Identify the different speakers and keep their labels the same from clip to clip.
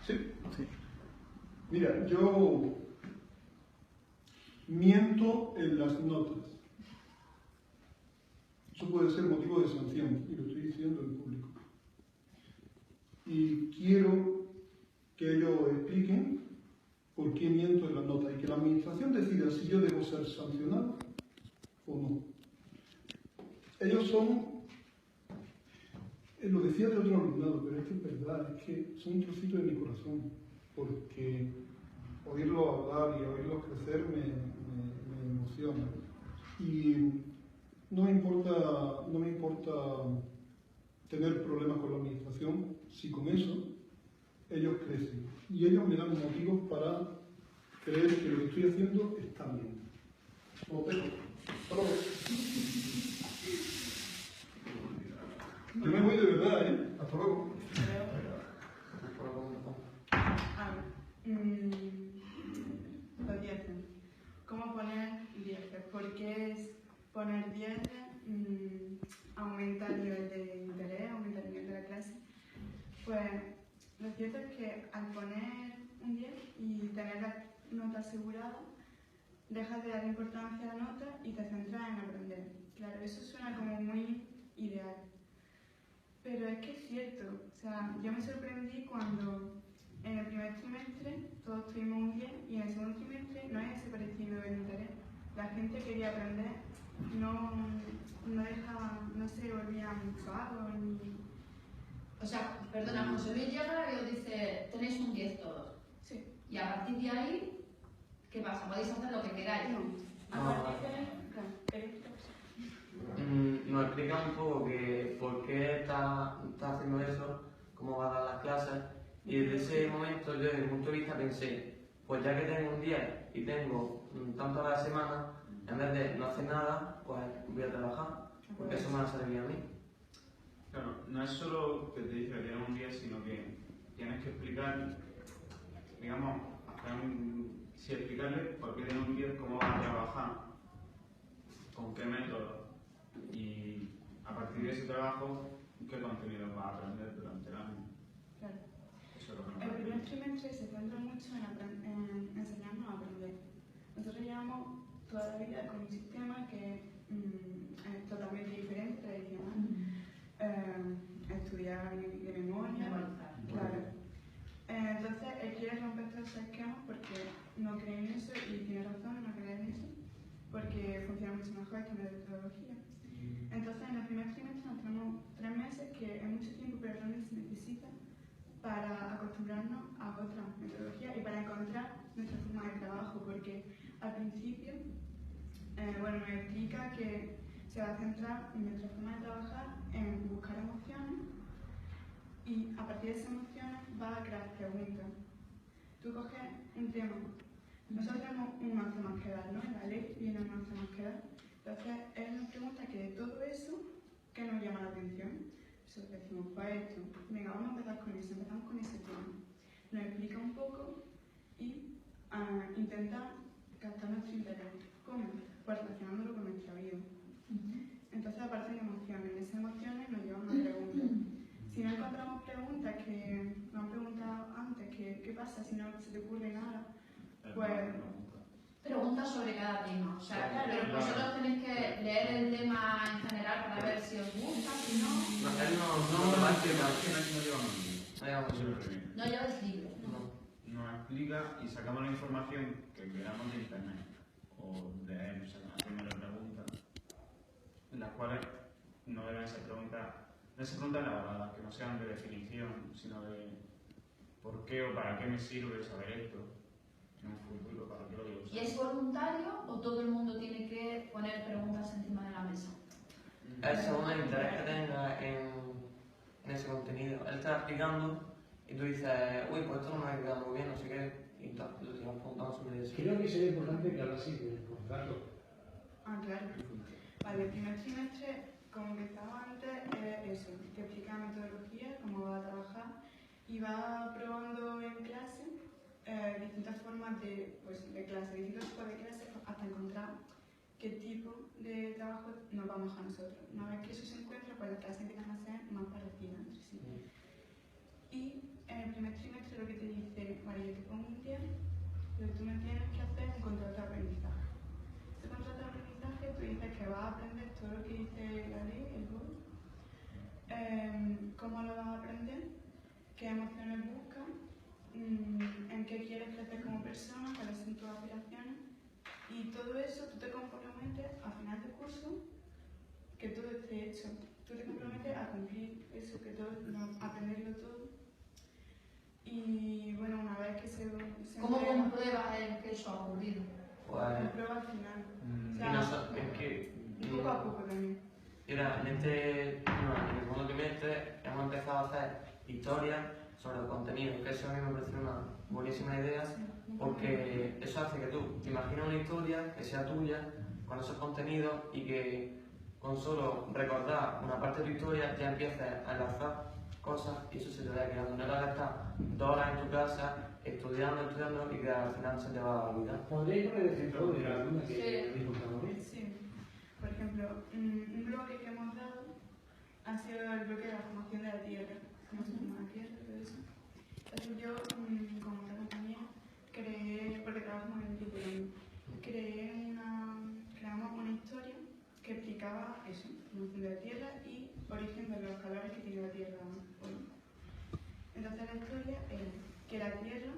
Speaker 1: ¿Sí? Sí. Mira, yo miento en las notas. Eso puede ser motivo de sanción, y lo estoy diciendo en público. Y quiero que ellos expliquen por qué miento en las notas y que la administración decida si yo debo ser sancionado o no. Ellos son, lo decía de otro alumnado, pero es que es verdad, es que son un trocito de mi corazón, porque oírlos hablar y oírlos crecer me emociona. Y no me importa tener problemas con la administración si con eso ellos crecen. Y ellos me dan motivos para creer que lo que estoy haciendo está bien. Os dejo. Hasta luego. Yo me voy de verdad, ¿eh? Hasta luego.
Speaker 2: Los 10. ¿Cómo poner 10? ¿Por qué es poner 10? Aumenta el nivel de interés, aumenta el nivel de la clase. Pues lo cierto es que al poner un 10 y tener la nota asegurada, dejas de dar importancia a la nota y te centras en aprender. Claro, eso suena como muy ideal. Pero es que es cierto. O sea, yo me sorprendí cuando en el primer trimestre todos tuvimos un 10 y en el segundo trimestre no es desaparecido el interés. La gente quería aprender, no se volvían vagos ni...
Speaker 3: O sea, perdona, José Luis llega y os dice, tenéis un 10 todos.
Speaker 2: Sí.
Speaker 3: Y a partir de ahí, ¿qué pasa? Podéis hacer lo que queráis.
Speaker 2: No. A partir de ahí, claro, queréis
Speaker 4: nos explica un poco que por qué está haciendo eso, cómo va a dar las clases, y desde ese momento yo desde mi punto de vista pensé, pues ya que tengo un 10 y tengo tantas horas a la semana, en vez de no hacer nada, pues voy a trabajar, porque eso me va a servir a mí.
Speaker 5: Claro, no es solo que te dice que tienes un 10, sino que tienes que explicar, digamos, si explicarle por qué tienes un 10, cómo vas a trabajar, con qué método, y a partir de ese trabajo, qué contenido vas a aprender durante el año.
Speaker 2: Claro.
Speaker 5: Eso es lo que
Speaker 2: El primer trimestre se centra mucho en enseñarnos a aprender. Nosotros llevamos toda la vida con un sistema que es totalmente diferente, tradicional. Estudiar de memoria. Claro. Entonces, él quiere romper todos esos esquemas porque no cree en eso y tiene razón, no cree en eso, porque funciona mucho mejor esta metodología. Entonces, en el primer trimestre nos tenemos 3 meses, que es mucho tiempo, pero realmente se necesita para acostumbrarnos a otra metodología y para encontrar nuestra forma de trabajo, porque al principio, nos explica que se va a centrar en nuestra forma de trabajar en buscar emociones y a partir de esas emociones va a crear preguntas. Tú coges un tema. Nosotros tenemos un mazo más que dar, ¿no? En la ley viene un mazo más que dar. Entonces, él nos pregunta que de todo eso, ¿qué nos llama la atención? Eso decimos, pues esto. Venga, vamos a empezar con eso, empezamos con ese tema. Nos explica un poco y intenta captar nuestro interés. ¿Cómo? Pues relacionándolo con nuestra vida. Entonces aparecen emociones, y esas emociones nos llevan a preguntas. Si no encontramos preguntas que nos han preguntado antes, ¿qué pasa si no se te ocurre nada? Pues...
Speaker 3: Preguntas sobre cada tema. O sea, claro, vosotros tenéis que leer el tema en general para ver si os gusta, si no... No lleváis libro.
Speaker 5: Nos explica y sacamos la información que queramos de internet o de él, haciéndole preguntas, en las cuales no deben ser preguntas elaboradas, que no sean de definición, sino de por qué o para qué me sirve saber esto en un futuro, para qué lo voy a usar.
Speaker 3: ¿Y es voluntario o todo el mundo tiene que poner preguntas encima de la mesa?
Speaker 4: Es según el interés que tenga en ese contenido. Él está explicando y tú dices, uy, pues esto no me ha quedado muy bien, no sé qué, y tú te vas preguntando sobre eso.
Speaker 6: Creo que sería importante que hablas así, por tanto.
Speaker 2: Claro. Vale, el primer trimestre, como empezaba antes, es eso, te explica la metodología, cómo va a trabajar, y va probando en clase distintas formas de clase, distintos tipos de clase, hasta encontrar qué tipo de trabajo nos va mejor a nosotros. Una vez que eso se encuentra, pues las clases empiezan a ser más parecidas entre sí. Y en el primer trimestre lo que te dice Pero tú me tienes que hacer un contrato de aprendizaje. Ese contrato de aprendizaje tú dices que vas a aprender todo lo que dice la ley, el GOL. ¿Cómo lo vas a aprender? ¿Qué emociones buscas? ¿En qué quieres crecer como persona? ¿Cuáles son tus aspiraciones? Y todo eso tú te comprometes a final de curso que todo esté hecho. Tú te comprometes a cumplir eso, que todo, a aprenderlo todo. Y bueno, una vez que se
Speaker 3: ¿Cómo
Speaker 2: entrega,
Speaker 3: compruebas que eso ha ocurrido?
Speaker 4: Pues,
Speaker 2: comprueba al final. O
Speaker 4: y
Speaker 2: sea,
Speaker 4: nosotros, es que
Speaker 2: poco a poco también.
Speaker 4: mira, en en el segundo trimestre hemos empezado a hacer historias sobre el contenido, que eso a mí me parece una buenísima idea, porque eso hace que tú te imagines una historia que sea tuya, con esos contenidos, y que con solo recordar una parte de tu historia ya empieces a enlazar cosas y eso se te vaya quedando. No vas a estar 2 horas en tu casa estudiando y que al final se te va a olvidar.
Speaker 6: ¿Podríais poner el ejemplo de la alumna que dijo Carolina?
Speaker 2: Sí. Por ejemplo, un bloque que hemos dado ha sido el bloque de la formación de la tierra. Cómo se forma la tierra, todo eso. Entonces yo, con otra compañera, creé, porque trabajamos en el título, creamos una historia que explicaba eso, formación de la tierra y origen de los calores que tiene la tierra hoy. Entonces la historia es que la tierra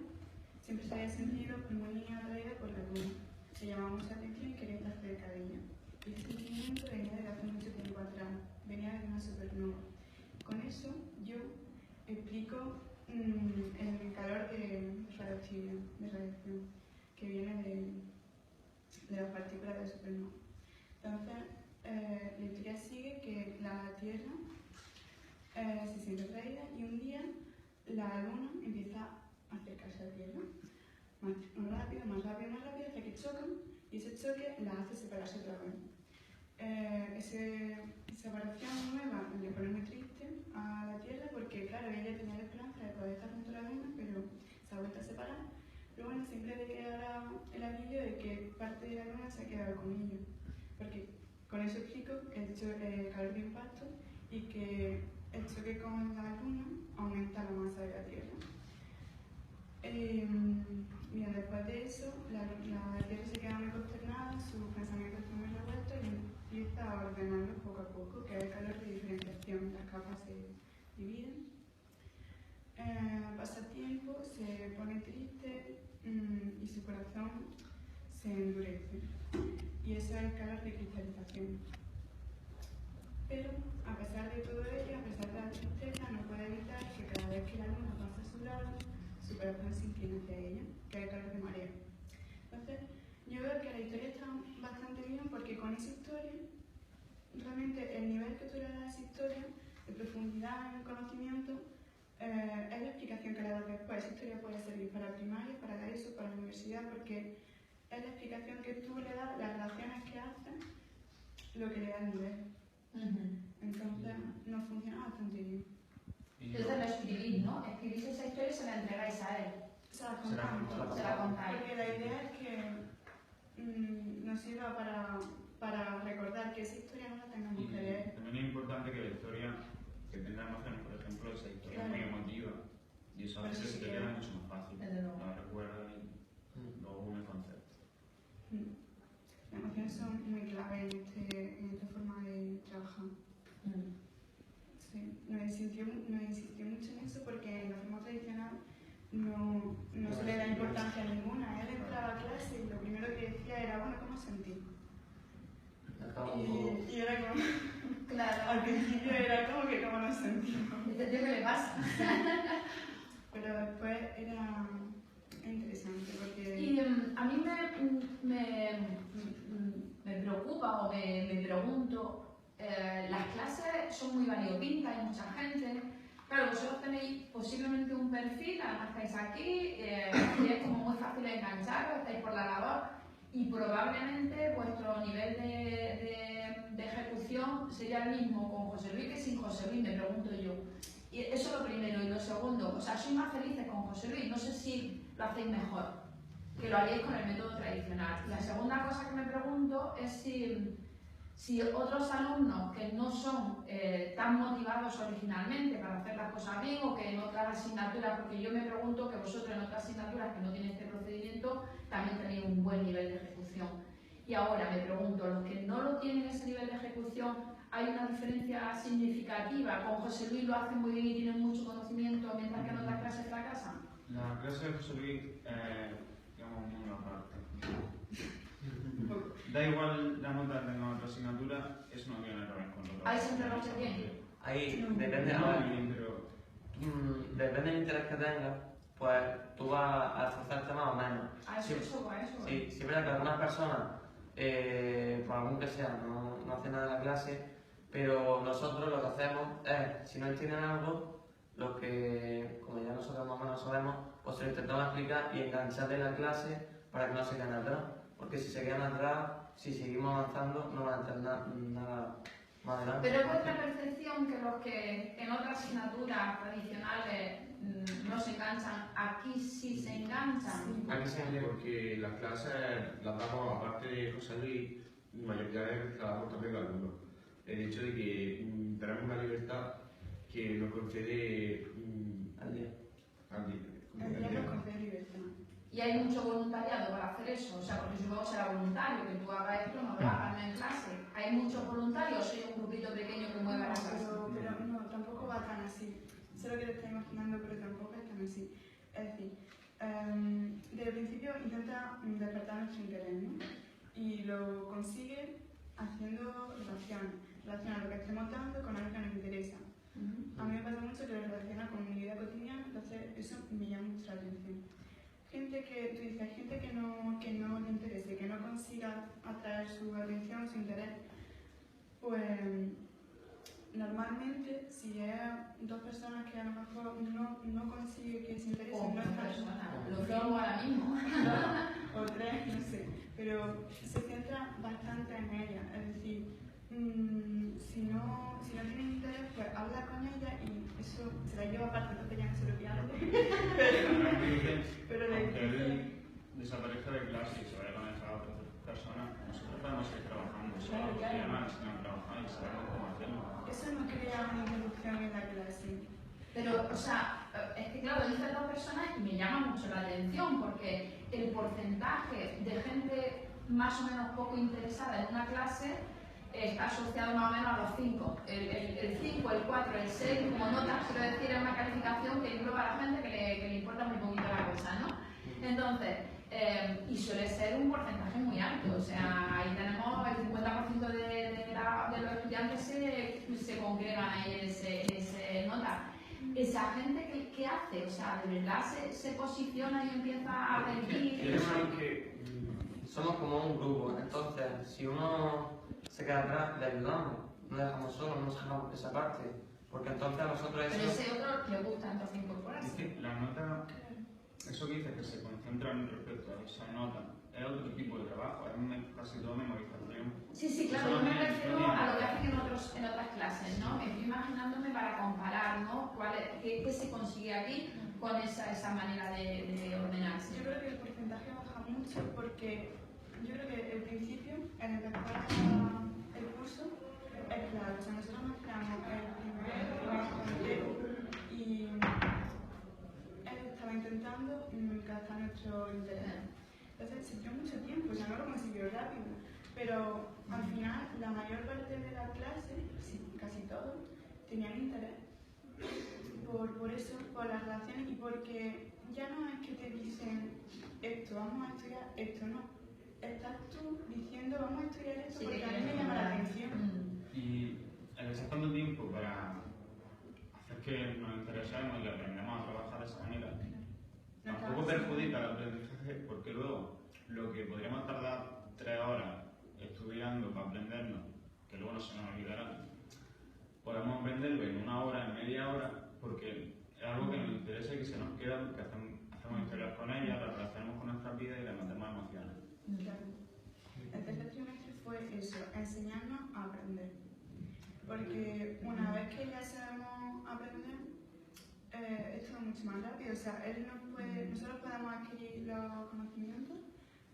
Speaker 2: siempre se había sentido muy atraída por la luna. Se llamaba mucha atención y quería estar cerca de ella. Y ese sentimiento venía de hace mucho tiempo atrás, venía de una supernova. Con eso yo explico el calor de radiación, que viene de las partículas de supernova. Entonces, la historia sigue que la Tierra se siente atraída y un día la Luna empieza a acercarse a la Tierra. Más rápido, hasta que chocan y ese choque la hace separarse otra vez. Esa separación nueva le pone muy triste a la Tierra porque, claro, ella tenía la esperanza de poder estar junto a la Luna, pero se ha vuelto a separar. Pero bueno, siempre le quedará el alivio de que parte de la Luna se ha quedado con ella. Porque con eso explico el calor de impacto y que el choque con la Luna aumenta la masa de la Tierra. Bien, después de eso, la Tierra se queda muy consternada, sus pensamientos están muy revueltos y empieza a ordenarlo poco a poco, que hay el calor de diferenciación, las capas se dividen. Pasa tiempo, se pone triste y su corazón se endurece. Y eso es el calor de cristalización. Pero, a pesar de todo ello, a pesar de la tristeza, no puede evitar que cada vez que la luna pasa a su lado, su corazón se inclina hacia ella, que es el calor de marea. Entonces, yo veo que la historia está bastante bien porque con esa historia, realmente el nivel que tú le das a esa historia, de profundidad en el conocimiento, es la explicación que le das después. Esa historia puede servir para primaria, para la ESO, para la universidad, porque es la explicación que tú le das, las relaciones que haces, lo que le da el nivel. Entonces, nos funciona bastante bien.
Speaker 3: Entonces lo escribís, ¿no? Escribís esa historia y se la entregáis a él.
Speaker 2: Se la contamos.
Speaker 3: Se la contáis.
Speaker 2: Porque la idea es que nos sirva para recordar que esa historia no la tengamos que leer.
Speaker 5: También es importante que la historia que tenga emociones, por ejemplo, esa historia es muy emotiva y eso a veces se te queda mucho más fácil. La recuerdas y luego une concepto.
Speaker 2: Las emociones son muy clave en esta forma de trabajar. Sí, nos insistió mucho en eso porque en la forma tradicional no se le da importancia ninguna. Él entraba a clase y lo primero que decía era, bueno, ¿cómo sentí? Y era como,
Speaker 3: Claro.
Speaker 2: al principio era como que cómo nos sentimos.
Speaker 3: ¿Este tío qué le pasa?
Speaker 2: Pero después era interesante porque...
Speaker 3: Y a mí me preocupa o me pregunto, las clases son muy variopintas, hay mucha gente. Claro, vosotros tenéis posiblemente un perfil, además estáis aquí, y es como muy fácil de engancharos, estáis por la labor y probablemente vuestro nivel de ejecución sería el mismo con José Luis que sin José Luis, me pregunto yo. Y eso es lo primero. Y lo segundo, o sea, sois más felices con José Luis, no sé si lo hacéis mejor que lo haríais con el método tradicional. Y la segunda cosa que me pregunto es si Si otros alumnos que no son tan motivados originalmente para hacer las cosas bien o que en otras asignaturas, porque yo me pregunto que vosotros en otras asignaturas que no tienen este procedimiento también tenéis un buen nivel de ejecución. Y ahora me pregunto, los que no lo tienen ese nivel de ejecución, ¿hay una diferencia significativa? ¿Con José Luis lo hacen muy bien y tienen mucho conocimiento mientras que en otras clases fracasan?
Speaker 5: La clase de José Luis, digamos, muy aparte. Da igual la nota que tenga otra asignatura, eso no tiene errores con otros.
Speaker 3: ¿Ahí siempre lo hace bien?
Speaker 4: Ahí depende, depende del interés que tengas, pues tú vas a esforzarte más o menos.
Speaker 3: A eso,
Speaker 4: Sí, es verdad que algunas personas, por algún que sea, no hacen nada en la clase, pero nosotros lo que hacemos es, si no entienden algo, lo que, como ya nosotros más o menos sabemos, pues se lo intentamos explicar y enganchar en la clase para que no se queden atrás. Porque si se quedan atrás, si seguimos avanzando, no van a entender nada más adelante.
Speaker 3: Pero es vuestra percepción que los que en otras asignaturas tradicionales no se enganchan, aquí sí se enganchan.
Speaker 7: Aquí se enganchan porque las clases las damos, aparte de José Luis, mayoritariamente las damos también los alumnos. El hecho de que tenemos una libertad que nos concede
Speaker 4: al día.
Speaker 2: El día nos concede libertad.
Speaker 3: Y hay mucho voluntariado para hacer eso, o sea, porque supongo que será voluntario, que tú hagas esto, no lo hagas en clase. ¿Hay muchos voluntarios o soy un grupito pequeño que mueve la clase?
Speaker 2: Pero no, tampoco va tan así. Sé lo que te estás imaginando, pero tampoco es tan así. Es decir, desde el principio intenta despertar nuestro interés, ¿no? Y lo consigue haciendo relaciona lo que estemos dando con algo que nos interesa. A mí me pasa mucho que lo relaciona con mi vida cotidiana, entonces eso me llama mucho la atención. Gente que, tú dices, gente que no le interese, que no consiga atraer su atención, su interés, pues normalmente si es dos personas que a lo mejor no consigue que se interesen,
Speaker 3: O
Speaker 2: no
Speaker 3: dos
Speaker 2: están,
Speaker 3: personas, lo mismo ahora mismo.
Speaker 2: o tres, no sé, pero se centra bastante en ella, es decir, si no tiene interés, pues habla con ella y eso se la lleva aparte, entonces ya no se lo pierde. Pero le
Speaker 5: aunque
Speaker 2: dice...
Speaker 5: él desaparezca de clase y se vaya con esa otra persona, nosotros podemos seguir trabajando.
Speaker 2: Claro, claro.
Speaker 5: Ya no necesitamos trabajar y sabemos cómo hacerlo.
Speaker 2: Eso no crea una interrupción en la clase.
Speaker 3: Pero, o sea, es que claro, dice dos personas y me llama mucho la atención porque el porcentaje de gente más o menos poco interesada en una clase está asociado más o menos a los 5. El 5, el 4, el 6, como notas, quiero decir, es una calificación que engloba a la gente que le importa muy poquito la cosa, ¿no? Entonces, y suele ser un porcentaje muy alto, o sea, ahí tenemos el 50% de los estudiantes se congregan ahí en ese nota. Esa gente, ¿qué hace? O sea, ¿de verdad se posiciona y empieza a elegir?
Speaker 4: Somos como un grupo, entonces si uno se queda atrás, le ayudamos, no dejamos solo, no dejamos esa parte, porque entonces a nosotros eso...
Speaker 3: Pero ese otro le gusta entonces incorporarse.
Speaker 5: La nota, eso que dice que se concentran respecto a esa nota, es otro tipo de trabajo, es casi todo memorización.
Speaker 3: Sí, claro, yo me refiero a lo que hacen en otras clases, ¿no? Estoy imaginándome para comparar, ¿no? ¿Qué se consigue aquí con esa manera de ordenarse?
Speaker 2: Yo creo que el porcentaje baja mucho porque yo creo que el principio, en empezar el curso, es claro. O sea, nosotros nos creamos el primer comité y él estaba intentando captar nuestro interés. Entonces se dio mucho tiempo, ya no lo consiguió rápido, pero al final la mayor parte de la clase, sí, casi todos, tenían interés por eso, por las relaciones y porque ya no es que te dicen esto, vamos a estudiar esto, no. Estás tú diciendo vamos a estudiar esto porque a mí me llama la atención.
Speaker 5: Y el estar tanto tiempo para hacer que nos interesemos y aprendamos a trabajar de esa manera, tampoco perjudica el aprendizaje porque luego lo que podríamos tardar 3 horas estudiando para aprendernos, que luego no se nos olvidará, podemos aprenderlo en 1 hora, en media hora, porque es algo que nos interesa y que se nos queda, que hacemos historias con ella, las relacionamos con nuestras vidas y le metemos emociones.
Speaker 2: Claro. El tercer trimestre fue eso, enseñarnos a aprender. Porque una vez que ya sabemos aprender, esto es mucho más rápido. O sea, nosotros podemos adquirir los conocimientos,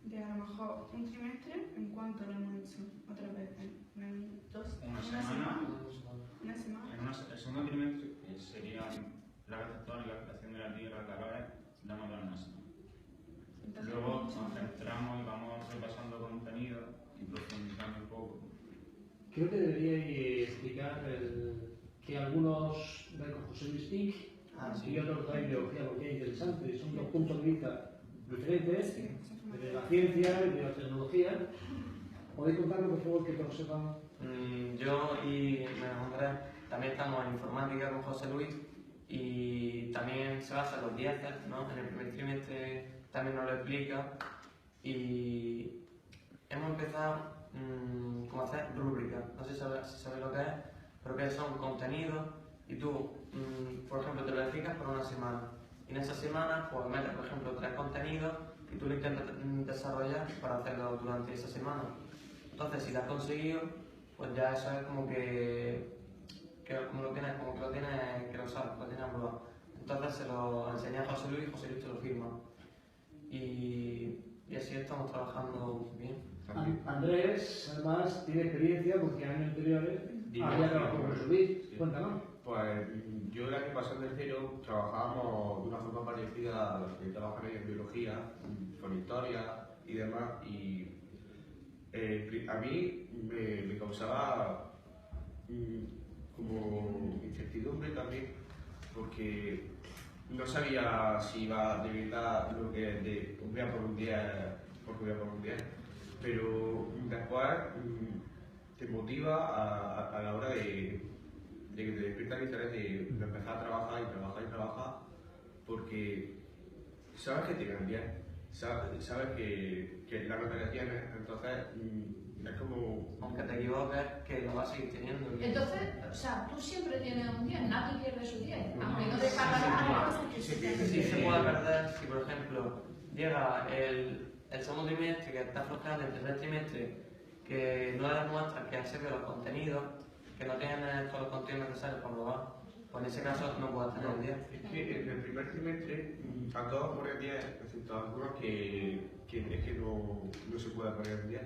Speaker 2: de a lo mejor un trimestre, ¿en cuánto lo hemos hecho? Otras veces. ¿En
Speaker 5: Una semana.
Speaker 2: Una semana.
Speaker 5: El segundo trimestre, que sería la arquitectónica, la creación de la tierra, calores, damos de una semana.
Speaker 2: Entonces,
Speaker 5: Luego nos centramos y vamos repasando contenido y profundizando un poco.
Speaker 6: Creo que deberíais explicar que algunos ven con José Luis Pic y otros ven biología, porque es interesante. Son dos puntos de vista diferentes de la ciencia y de la tecnología. ¿Podéis contarme, por favor, que todos sepan?
Speaker 4: Yo y Andrés también estamos en informática con José Luis y también se basa en los 10, ¿no? En el primer trimestre también nos lo explica y hemos empezado como a hacer rúbricas. No sé si sabes lo que es, pero que son contenidos y tú, por ejemplo, te lo explicas por una semana. Y en esa semana, pues metes, por ejemplo, 3 contenidos y tú lo intentas desarrollar para hacerlo durante esa semana. Entonces, si lo has conseguido, pues ya eso es como que como lo tienes, que lo sabes, lo tienes aprobado. Entonces se lo enseñas a José Luis y José Luis te lo firma. Y así estamos trabajando bien.
Speaker 6: Andrés, además, tiene experiencia porque años anteriores había trabajado con José Luis. Cuéntanos.
Speaker 7: Pues yo el año pasado en tercero trabajábamos de una forma parecida a los que trabajan en biología, con historia y demás. Y a mí me causaba como incertidumbre también, porque no sabía si iba de verdad lo que es de un día por un día, porque voy a por un día, pero después te motiva a la hora de que te despierta el interés de empezar a trabajar y trabajar y trabajar, porque sabes que tienes bien, sabes que la nota que tienes, entonces es como...
Speaker 4: Aunque te equivoques, que lo vas a seguir teniendo.
Speaker 3: Entonces, o sea, tú siempre tienes un 10, nadie pierde su 10, aunque no te pagas
Speaker 4: Sí se puede perder si, por ejemplo, llega el segundo trimestre que está flojeando, el tercer trimestre que no demuestras que has servido los contenidos, que no tienes todos los contenidos necesarios para probar, pues en ese caso no puedes tener el 10.
Speaker 7: Es que en el primer trimestre a todos ponen 10, excepto algunos que es que no se puede poner el 10.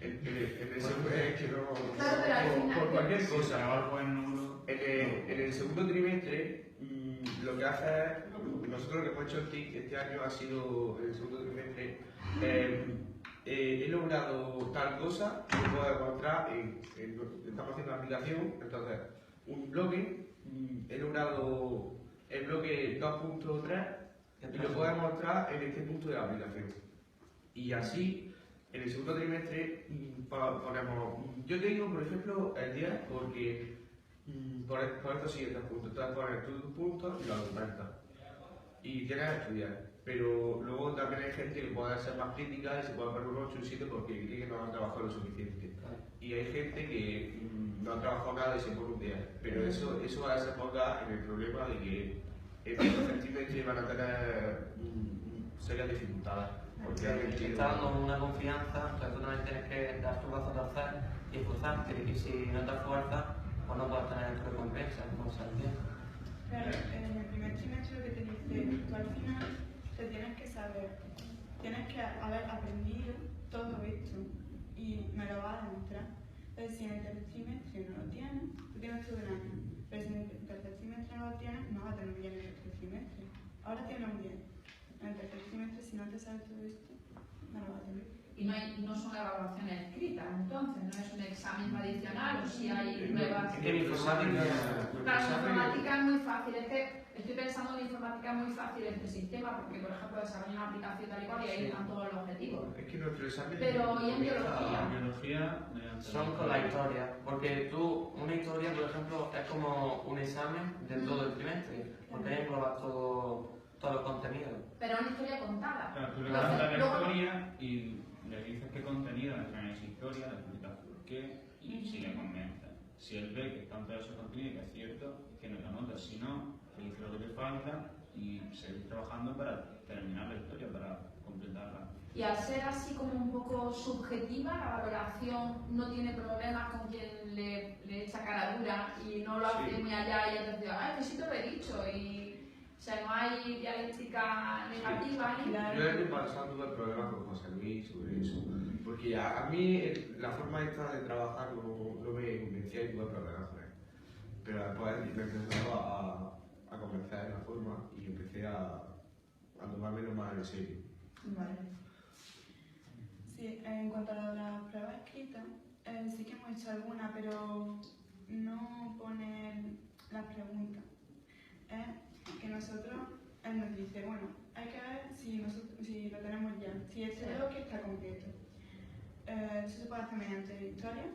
Speaker 7: En el segundo es que no...
Speaker 3: Claro, pero al final...
Speaker 7: por cualquier cosa.
Speaker 5: Trabajo en nulo.
Speaker 7: En el segundo trimestre lo que hace es... Nosotros lo que hemos hecho el TIC este año ha sido, en el segundo trimestre, he logrado tal cosa, lo puedo demostrar, estamos haciendo una aplicación, entonces, un bloque, he logrado el bloque 2.3 y lo puedo demostrar en este punto de la aplicación. Y así, en el segundo trimestre ponemos, yo te digo, por ejemplo, el 10 porque por estos siguientes puntos, entonces pones tus puntos y los aumentas. Y tienes que estudiar. Pero luego también hay gente que puede ser más crítica y se puede poner un 8 o un 7 porque cree que no han trabajado lo suficiente. Y hay gente que no ha trabajado nada y se pone un 10. Pero eso va a desembocar en el problema de que el tercer trimestre van a tener serias dificultades. Porque
Speaker 4: Te está dando una confianza, entonces tú también tienes que dar tu brazo a torcer y esforzarte. Y si no te esfuerzas, pues no puedes tener tu recompensa, no puedes ser bien.
Speaker 2: Claro, en el primer trimestre lo que te dice, tú al final te tienes que saber, tienes que haber aprendido todo esto y me lo vas a demostrar. Entonces, si en el tercer trimestre no lo tienes, tú tienes todo un año. Pero si en el tercer trimestre no lo tienes, no vas a tener bien en el tercer trimestre. Ahora tienes un bien. En el tercer trimestre, si no te sabes todo esto, no lo vas a tener.
Speaker 3: Y no son evaluaciones escritas, entonces, no es un examen tradicional, o si hay pruebas...
Speaker 4: Es que en informática...
Speaker 3: Claro, en informática es muy fácil, es que estoy pensando en informática muy fácil este sistema, porque por ejemplo desarrollar una aplicación tal y cual y ahí están todos los objetivos.
Speaker 7: Es que nuestro examen...
Speaker 3: Pero ¿y en biología?
Speaker 5: En biología...
Speaker 4: Son con la historia, porque una historia, por ejemplo, es como un examen de todo el trimestre, porque ahí englobas todos los contenidos.
Speaker 3: Pero una historia contada.
Speaker 5: Claro, tú le
Speaker 3: Entonces,
Speaker 5: das la
Speaker 3: luego-
Speaker 5: historia y le dices qué contenido en esa historia, le explicas por qué y si le convence. Si él ve que está en todo ese contenido y que es cierto, que no lo nota. Si no, que dice lo que le falta y seguir trabajando para terminar la historia, para completarla.
Speaker 3: Y al ser así como un poco subjetiva, la valoración no tiene problemas con quien le echa cara dura y no lo hace
Speaker 7: Sí.
Speaker 3: muy allá y entonces dice, ah, que sí te lo he dicho. Y O sea, no hay dialéctica negativa ni nada.
Speaker 7: Yo el año pasado tuve problemas con José Luis sobre eso, porque a mí la forma esta de trabajar no me convencía y tuve problemas con él. Pero después me empezó a convencer de la forma y empecé a tomármelo más en serio.
Speaker 2: Vale. Sí, en cuanto a la prueba escrita, sí que hemos hecho alguna, pero no pone las preguntas. Que nosotros, él nos dice, bueno, hay que ver si lo tenemos ya, si este bloque está completo. Eso se puede hacer mediante historia,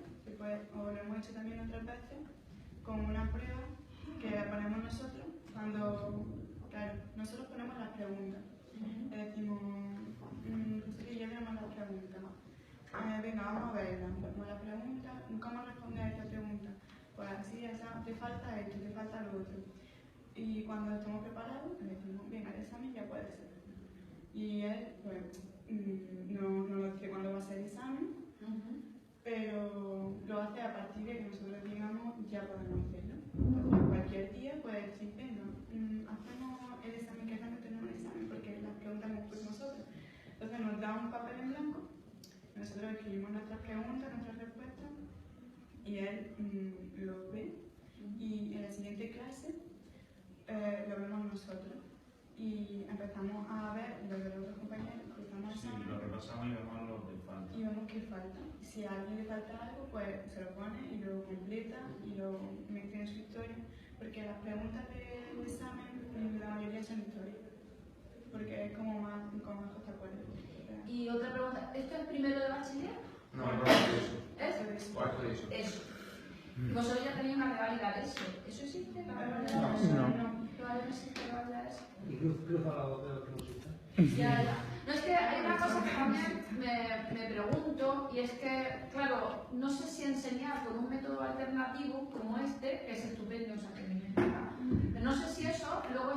Speaker 2: o lo hemos hecho también otras veces, con una prueba que ponemos nosotros cuando, claro, nosotros ponemos las preguntas. Le decimos, sí, ya tenemos las preguntas. Venga, vamos a verlas. Ponemos la pregunta, ¿cómo responder a esta pregunta? Pues así, te falta esto, te falta lo otro. Y cuando estamos preparados, le decimos, venga, el examen ya puede ser. Y él, pues, no nos dice cuándo va a ser el examen, pero lo hace a partir de que nosotros digamos, ya podemos hacerlo. Entonces, cualquier día puede decir, venga, hacemos el examen, que realmente no es un examen, porque las preguntas las hemos puesto nosotros. Entonces nos da un papel en blanco, nosotros escribimos nuestras preguntas, nuestras respuestas, y él lo ve, y en la siguiente clase lo vemos nosotros. Y empezamos a ver lo de los otros compañeros, cruzamos el
Speaker 5: Sí,
Speaker 2: examen.
Speaker 5: lo repasamos y vemos lo que falta.
Speaker 2: Y vemos qué falta. Si a alguien le falta algo, pues se lo pone y lo completa y lo mete en su historia. Porque las preguntas del examen, la mayoría son historia. Porque es como más te acuerdas.
Speaker 3: Y otra pregunta, ¿esto es primero de bachiller?
Speaker 7: No, no es eso.
Speaker 3: ¿Es?
Speaker 7: Cuarto de eso.
Speaker 3: Eso. Vosotros ya tenéis una revalida de eso. ¿Eso existe? ¿La revalida
Speaker 2: No,
Speaker 3: de eso?
Speaker 2: no.
Speaker 3: Todavía no existe la revalida de eso.
Speaker 6: Y cruza la de lo que nos gusta.
Speaker 3: Ya. No, es que hay una cosa que también me pregunto, y es que, claro, no sé si enseñar con un método alternativo como este, que es estupendo, o sea, que me encanta, pero no sé si eso luego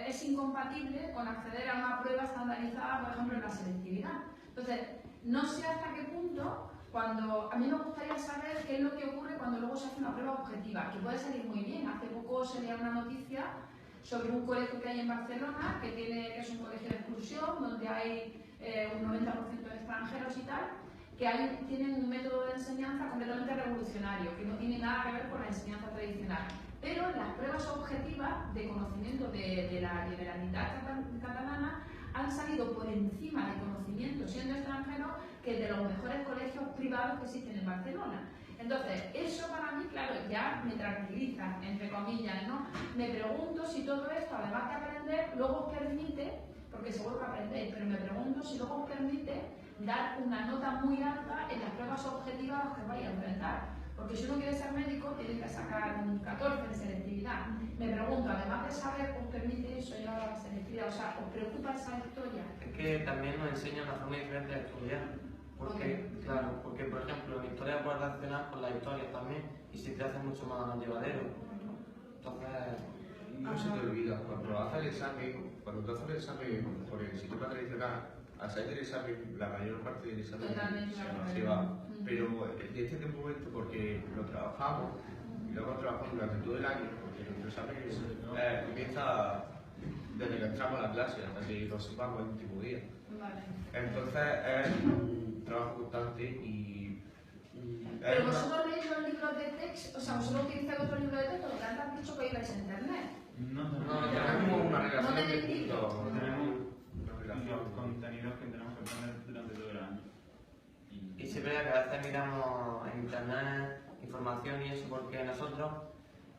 Speaker 3: es incompatible con acceder a una prueba estandarizada, por ejemplo, en la selectividad. Entonces, no sé hasta qué punto, a mí me gustaría saber qué es lo que ocurre cuando luego se hace una prueba objetiva, que puede salir muy bien. Hace poco salía una noticia sobre un colegio que hay en Barcelona, que es un colegio de exclusión, donde hay un 90% de extranjeros y tal, que tienen un método de enseñanza completamente revolucionario, que no tiene nada que ver con la enseñanza tradicional. Pero las pruebas objetivas de conocimiento de la liberalidad catalana han salido por encima de conocimiento, siendo extranjeros, que de los mejores colegios privados que existen en Barcelona. Entonces, eso para mí, claro, ya me tranquiliza, entre comillas, ¿no? Me pregunto si todo esto, además de aprender, luego os permite, porque seguro que aprendéis, pero me pregunto si luego os permite dar una nota muy alta en las pruebas objetivas a las que vais a enfrentar. Porque si uno quiere ser médico, tiene que sacar un 14 de selectividad. Me pregunto, además de saber, ¿os permite eso llevar a la selectividad? O sea, ¿os preocupa esa historia?
Speaker 4: Es que también nos enseña una forma diferente de estudiar. Porque, claro, porque por ejemplo en historia puedes relacionar con la historia también y se te hace mucho más llevadero. Entonces,
Speaker 7: No se te olvida, cuando haces el examen, cuando tú haces el examen por el sistema tradicional, al salir del examen, la mayor parte del examen se va. Pero en este momento, porque lo trabajamos y lo hemos trabajado durante todo el año, porque nuestro examen comienza desde que entramos a la clase hasta que nos vamos el último día.
Speaker 3: Vale.
Speaker 7: Entonces es un trabajo constante y...
Speaker 3: Pero vosotros leéis los libros de texto, o sea, vosotros utilizáis otro libro de texto, porque antes has dicho que ibais a internet.
Speaker 5: No
Speaker 7: tenemos una relación
Speaker 3: no tenéis
Speaker 7: de
Speaker 3: libros.
Speaker 5: Tenemos
Speaker 7: una relación.
Speaker 5: los contenidos que tenemos que aprender durante todo el año.
Speaker 4: y sí es verdad que a veces miramos en internet información y eso porque nosotros,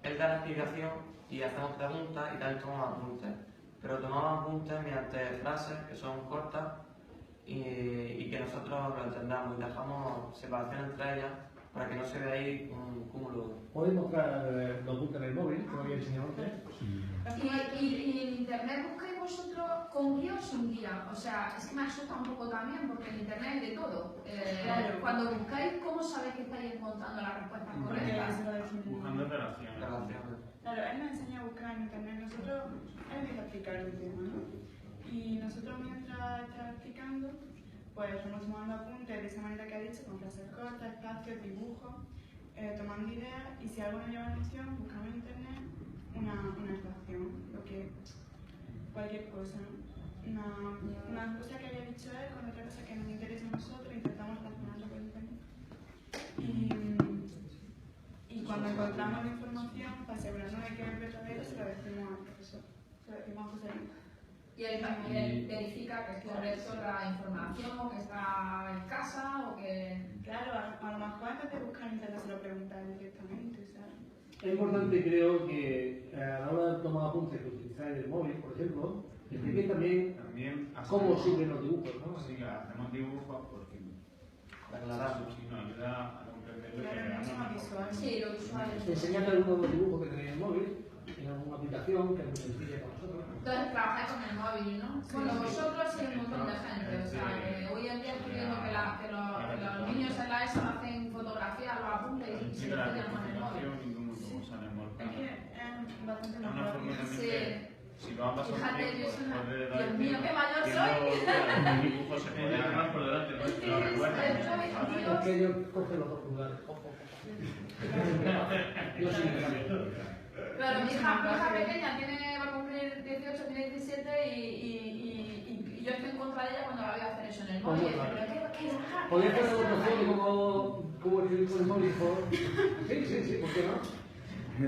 Speaker 4: él da la explicación y hacemos preguntas y también tomamos apuntes. Pero tomamos apuntes mediante frases que son cortas y que nosotros lo entendamos y dejamos separación entre ellas para que no se vea ahí un cúmulo.
Speaker 6: Podéis mostrar los puntos en el móvil, como había enseñado antes.
Speaker 3: Y en internet buscáis vosotros con guía o sin guía. O sea, es que me asusta un poco también porque en internet hay de todo.
Speaker 2: Claro.
Speaker 3: Cuando buscáis, ¿cómo sabéis que estáis encontrando las respuestas correctas?
Speaker 5: Buscando relaciones.
Speaker 2: Claro, él nos enseña a buscar en internet, nosotros, él empieza a explicar el tema, ¿no? Y nosotros mientras está explicando, pues vamos tomando apuntes de esa manera que ha dicho, con frases cortas, espacios, dibujos, tomando ideas, y si algo nos llama la atención, buscamos en internet una relación. Lo que cualquier cosa, ¿no? Una cosa que haya dicho él con otra cosa que nos interesa a nosotros, intentamos relacionarlo con internet. Y cuando encontramos la información, para asegurarnos de que es verdadero, se lo decimos al profesor, se lo decimos a José Luis.
Speaker 3: Y él también verifica que es correcto la información, o que está en casa, o que...
Speaker 2: Claro, a lo mejor antes de buscar en internet se lo preguntan directamente, ¿sabes?
Speaker 6: Es importante, creo, que a la hora de tomar apuntes que utilizáis el móvil, por ejemplo, expliquéis también cómo sirven los dibujos, ¿no?
Speaker 5: Sí, hacemos dibujos porque sí, nos ayuda a comprenderlo y
Speaker 2: Claro,
Speaker 5: que
Speaker 2: es mucho más
Speaker 5: veamos
Speaker 2: visual.
Speaker 3: Sí, lo usual.
Speaker 6: Enseñad algunos de los dibujos que tenéis en el móvil, en alguna aplicación que es muy sencilla para nosotros.
Speaker 3: Entonces trabajáis con el móvil, ¿no? Bueno, vosotros y un montón de gente, o sea, que hoy en día estoy viendo que los niños en la ESO hacen fotografías, los apuntes y se estudian con el móvil.
Speaker 2: Es que es bastante
Speaker 5: Es
Speaker 2: más
Speaker 5: una forma
Speaker 2: rápido.
Speaker 5: también
Speaker 3: Sí.
Speaker 5: de, si lo pasado
Speaker 3: Fíjate,
Speaker 5: tiempo,
Speaker 3: yo soy una...
Speaker 5: después de dar
Speaker 3: Dios mío, qué mayor
Speaker 5: viendo
Speaker 3: soy.
Speaker 5: los dibujos se puede más por delante, ¿no? Te lo recuerdas.
Speaker 6: Es que ellos cogen los dos pulgares. Yo sí,
Speaker 3: Claro, mi hija pequeña va a cumplir 18, tiene 17 y yo estoy en contra de ella cuando la veo hacer eso en el móvil. ¿Pero qué raja?
Speaker 6: ¿Podéis hacer otra foto como escribir con el móvil? Sí, ¿por qué no?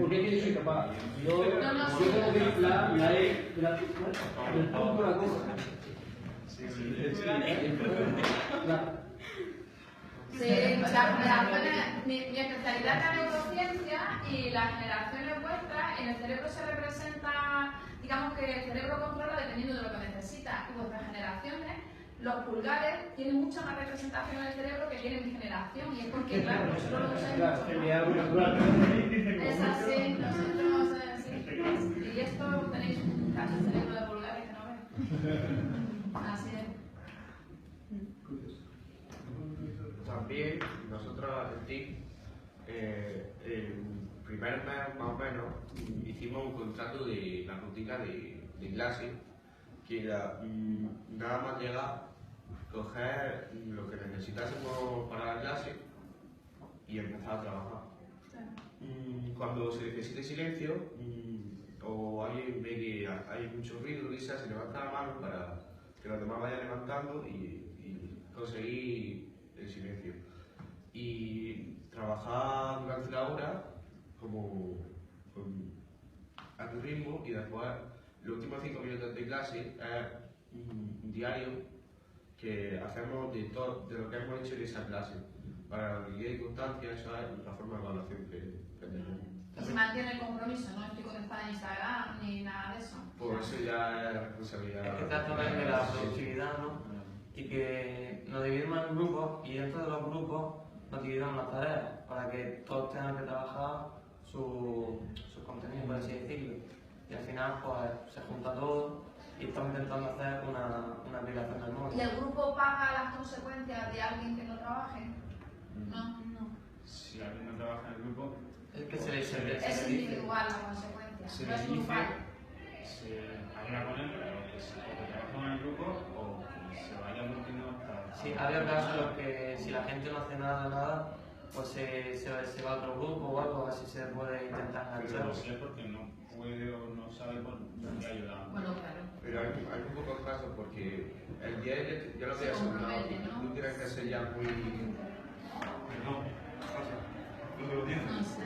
Speaker 6: Porque aquí yo soy capaz. Yo tengo que ir la E, el punto la cosa.
Speaker 3: Sí, las generaciones, mi especialidad es la neurociencia y las generaciones vuestras, en el cerebro se representa, digamos que el cerebro controla dependiendo de lo que necesita. Y vuestras generaciones, los pulgares tienen mucha más representación en el cerebro que tiene mi generación. Y es porque, claro, nosotros lo usamos. Es así, nosotros sí. Y esto tenéis un cacho de cerebro de pulgares que no veis. Así es.
Speaker 7: También nosotros en TIC, el primer mes más o menos, hicimos un contrato de la rutina de clase, que era nada más llegar, coger lo que necesitásemos para la clase y empezar a trabajar. Cuando se necesite silencio o alguien ve que hay mucho ruido, risa, se levanta la mano para que los demás vayan levantando y conseguir el silencio. Y trabajar durante la hora como a tu ritmo y después los últimos 5 minutos de clase es un diario que hacemos de lo que hemos hecho en esa clase. Para que quede constancia, eso es la forma de evaluación que tenemos.
Speaker 3: Y se mantiene el compromiso, no estoy conectada en Instagram ni nada de eso.
Speaker 7: Por eso ya es responsabilidad.
Speaker 4: Es que trata también de la productividad, ¿no? Y que nos dividimos en grupos y dentro de los grupos nos dividimos las tareas para que todos tengan que trabajar sus contenidos, por así decirlo. Y al final pues se junta todo y estamos intentando hacer una aplicación del móvil.
Speaker 3: ¿Y el grupo paga las consecuencias de alguien que no trabaje? No.
Speaker 5: Si alguien no trabaja en el grupo,
Speaker 4: Es que se le
Speaker 3: Es
Speaker 4: dice.
Speaker 3: individual la consecuencia,
Speaker 5: se
Speaker 3: no es
Speaker 5: le dice,
Speaker 3: grupal.
Speaker 5: se habla con él, pero que trabaja en el grupo o que se vaya al último hasta...
Speaker 4: Sí, había casos en los que si la gente no hace nada, pues se va a otro grupo o algo, así se puede intentar
Speaker 5: Pero
Speaker 4: enganchar.
Speaker 5: si es porque no puede o no sabe por dónde ayudar.
Speaker 3: Bueno, claro.
Speaker 7: Pero hay un poco de casos porque el día ya lo
Speaker 3: Se
Speaker 7: había asegurado,
Speaker 3: compromete, ¿no?
Speaker 7: tú tienes que ser ya muy...
Speaker 3: No sé.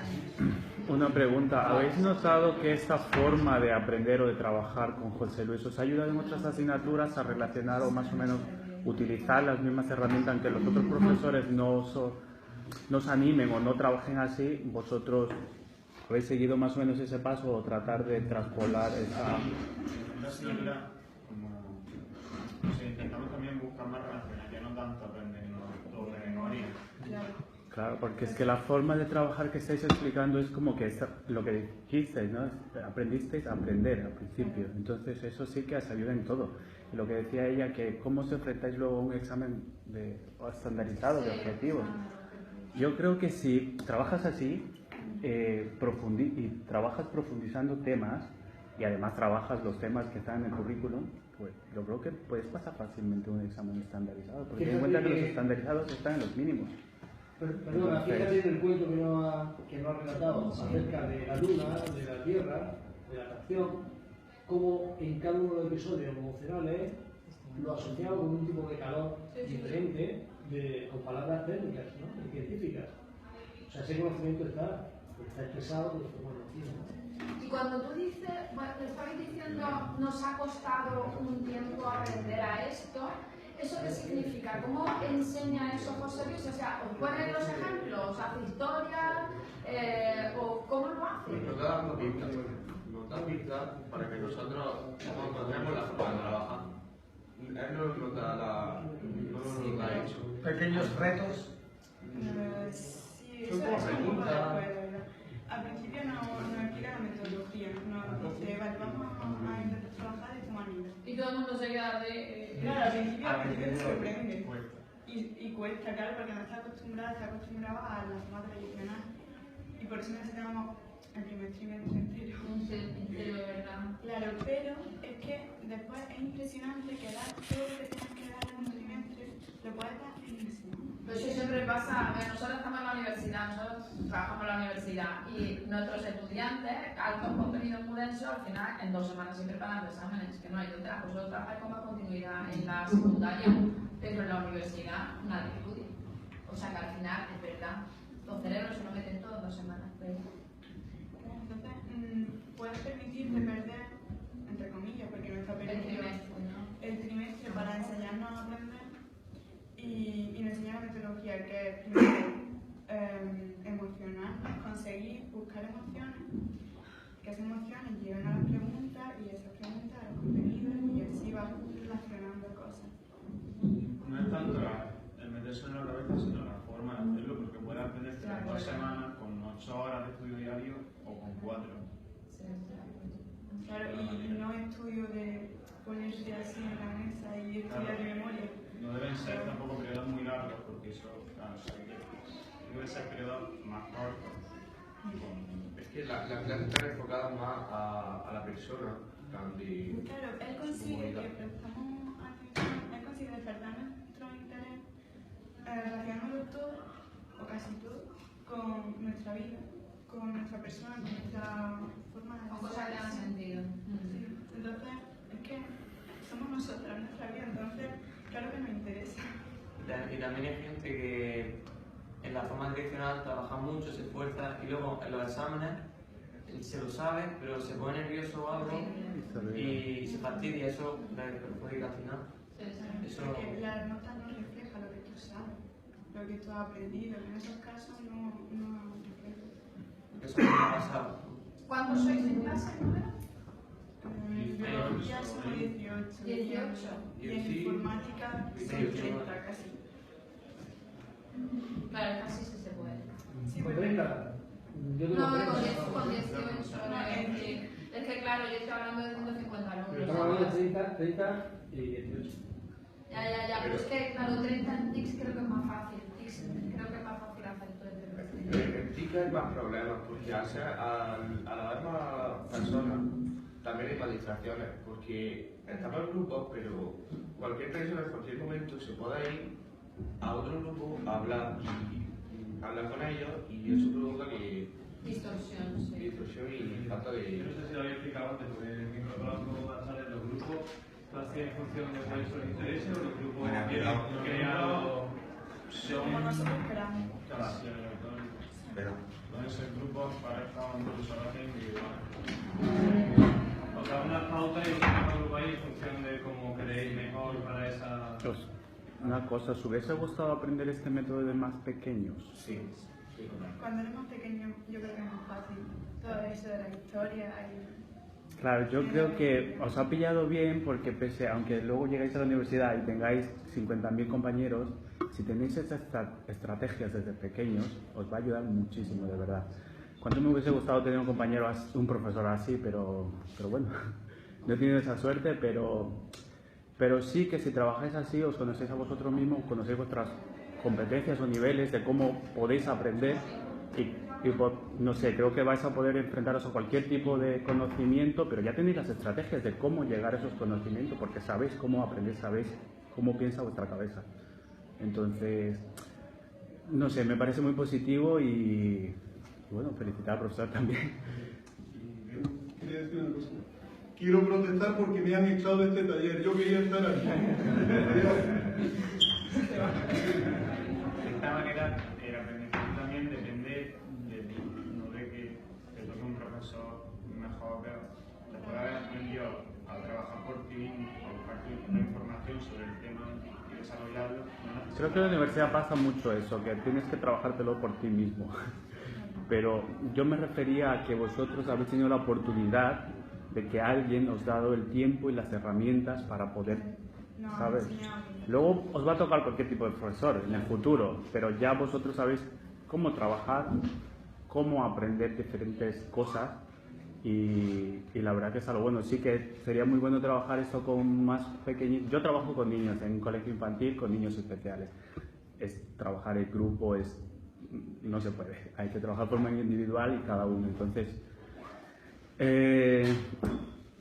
Speaker 8: Una pregunta, ¿habéis notado que esta forma de aprender o de trabajar con José Luis os ha ayudado en otras asignaturas a relacionar o más o menos utilizar las mismas herramientas, aunque los otros profesores no os animen o no trabajen así, vosotros habéis seguido más o menos ese paso o tratar de traspolar esa...
Speaker 5: En la asignatura, como intentamos también buscar más relaciones, ya no tanto aprendernos todo de memoria.
Speaker 8: Claro, porque es que la forma de trabajar que estáis explicando es como que lo que dijisteis, ¿no? Aprendisteis a aprender al principio, entonces eso sí que os ayuda en todo. Y lo que decía ella, que cómo os enfrentáis luego a un examen estandarizado de objetivos. Yo creo que si trabajas así y trabajas profundizando temas y además trabajas los temas que están en el currículum, pues yo creo que puedes pasar fácilmente un examen estandarizado, porque ten en cuenta que los estandarizados están en los mínimos.
Speaker 6: Perdona, fíjate en el cuento que no ha relatado acerca de la luna, de la tierra, de la atracción. cómo en cada uno de los episodios emocionales lo asociaba con un tipo de calor diferente con palabras técnicas, ¿no? Y científicas. O sea, ese conocimiento está expresado de forma conocida, ¿no?
Speaker 3: Y cuando tú dices, bueno, te estabas diciendo, nos ha costado un tiempo aprender a esto, ¿eso qué significa? ¿Cómo enseña eso José Luis? O sea, ¿os pone los ejemplos? ¿Hace historia? ¿O cómo lo hace?
Speaker 7: Nos da dando pistas. Nos da pistas para que nosotros encontremos la forma de trabajar. Él no nos da hecho.
Speaker 9: Pequeños retos.
Speaker 2: Sí,
Speaker 7: Son
Speaker 2: eso
Speaker 7: como
Speaker 2: es un poco
Speaker 7: preguntas.
Speaker 2: después. Al principio no explica la metodología, no dice, vale, vamos a intentar trabajar de esta manera.
Speaker 3: Y todo el mundo se queda de...
Speaker 2: Claro, al principio te sorprende. Y cuesta, claro, porque no está acostumbrado a la forma tradicional. Y por eso necesitamos el primer trimestre entero.
Speaker 3: Entero, de verdad.
Speaker 2: Claro, pero es que después es impresionante que dar todo lo que tienes que dar en un trimestre, lo puedes dar en una semana.
Speaker 3: Pues eso siempre pasa, bueno, nosotros estamos en la universidad, nosotros trabajamos en la universidad y nuestros estudiantes, altos contenidos muy densos, al final en 2 semanas siempre preparan los exámenes, que no hay otra. Vosotros trabajáis con más continuidad en la secundaria, pero en la universidad nadie estudia. O sea que al final es verdad, los cerebros se lo meten todos 2 semanas. Pero...
Speaker 2: Entonces, puedes permitirte perder, entre comillas, porque no está permitido el trimestre para enseñarnos a aprender y nos enseña la metodología que es primero emocional, conseguir buscar emociones, que esas emociones lleguen a las preguntas y esas preguntas a los contenidos y así vas relacionando cosas.
Speaker 5: No es tanto el meterse en la cabeza, sino la forma de hacerlo, porque puedes aprender en 2 semanas con 8 horas de estudio diario o con 4.
Speaker 2: Claro, y no estudio de ponerse así en la mesa y estudiar de memoria.
Speaker 5: No deben ser tampoco periodos muy largos, porque eso, claro, deben ser periodos más cortos.
Speaker 7: Es que las clases están enfocadas más a la persona.
Speaker 2: Claro, él consigue que prestamos atención, él consigue despertar nuestro interés relacionándolo todo, o casi todo, con nuestra vida, con nuestra persona, con nuestra forma de
Speaker 3: Con cosas que dan sentido.
Speaker 2: Sí. Entonces, es que somos nosotras, nuestra vida, entonces, claro que nos interesa.
Speaker 4: Y también hay gente que en la forma tradicional trabaja mucho, se esfuerza y luego en los exámenes se lo sabe, pero se pone nervioso o algo y se fastidia, eso le perjudica al final. Eso...
Speaker 2: Porque las notas no reflejan lo que tú sabes, lo que tú has aprendido, en esos casos no reflejan.
Speaker 4: Eso me ha pasado.
Speaker 3: ¿Cuántos sois en clase, número?
Speaker 2: En biología somos 18.
Speaker 3: 18.
Speaker 2: Y en informática son 30 casi.
Speaker 3: Claro, casi sí se puede.
Speaker 2: Sí,
Speaker 6: Con
Speaker 2: pero-
Speaker 6: 30. Yo tengo
Speaker 3: No,
Speaker 6: 30.
Speaker 3: con 18. Es que claro, yo estoy hablando de 150
Speaker 6: Pero estamos hablando
Speaker 3: alumnos.
Speaker 6: de 30 y 18.
Speaker 3: Ya, pero es que claro, 30 en TICS creo que es más fácil. TICS creo que es más fácil hacer todo el trimestre.
Speaker 7: En TIC hay más problemas, porque al haber más personas, también hay más distracciones, porque estamos en grupos, pero cualquier persona en cualquier momento se puede ir a otro grupo a hablar y hablar con ellos, y eso provoca que
Speaker 3: Distorsión, sí.
Speaker 7: distorsión y falta
Speaker 10: Yo
Speaker 7: de...
Speaker 10: no sé si lo había explicado antes, porque me incorporado un poco más tarde en los grupos. ¿Tú hacías en función de cuáles son los intereses o los grupos creados?
Speaker 2: Como nosotros esperamos.
Speaker 5: Pueden ser grupos, parejas o incluso a veces individuales. O sea, unas pautas y un grupo ahí en función de cómo queréis mejor para esa...
Speaker 8: Una cosa, ¿os hubiese gustado aprender este método de más pequeños?
Speaker 7: Sí.
Speaker 2: Cuando éramos pequeños, yo creo que es más fácil. Todo eso de la historia. Y...
Speaker 8: Claro, yo creo que os ha pillado bien porque pese, aunque luego llegáis a la universidad y tengáis 50.000 compañeros, si tenéis estas estrategias desde pequeños, os va a ayudar muchísimo, de verdad. Cuánto me hubiese gustado tener un compañero, un profesor así, pero bueno, no he tenido esa suerte, pero sí que si trabajáis así, os conocéis a vosotros mismos, conocéis vuestras competencias o niveles de cómo podéis aprender y no sé, creo que vais a poder enfrentaros a cualquier tipo de conocimiento, pero ya tenéis las estrategias de cómo llegar a esos conocimientos, porque sabéis cómo aprender, sabéis cómo piensa vuestra cabeza. Entonces, no sé, me parece muy positivo y bueno, felicitar al profesor también.
Speaker 1: Quería decir una cosa. quiero protestar porque me han echado de este taller. Yo quería estar aquí.
Speaker 5: De esta manera, el aprendizaje también depende de ti, no de que te toque un profesor mejor o peor. Después de haber aprendido a trabajar por ti mismo, a buscar una información sobre el tema y desarrollarlo.
Speaker 8: Creo que en la universidad pasa mucho eso, que tienes que trabajártelo por ti mismo. Pero yo me refería a que vosotros habéis tenido la oportunidad de que alguien os ha dado el tiempo y las herramientas para poder, ¿sabes? Luego os va a tocar cualquier tipo de profesor en el futuro, pero ya vosotros sabéis cómo trabajar, cómo aprender diferentes cosas y la verdad que es algo bueno. Sí que sería muy bueno trabajar esto con más pequeños. Yo trabajo con niños en un colegio infantil, con niños especiales. Trabajar en grupo no se puede, hay que trabajar por medio individual y cada uno. Entonces,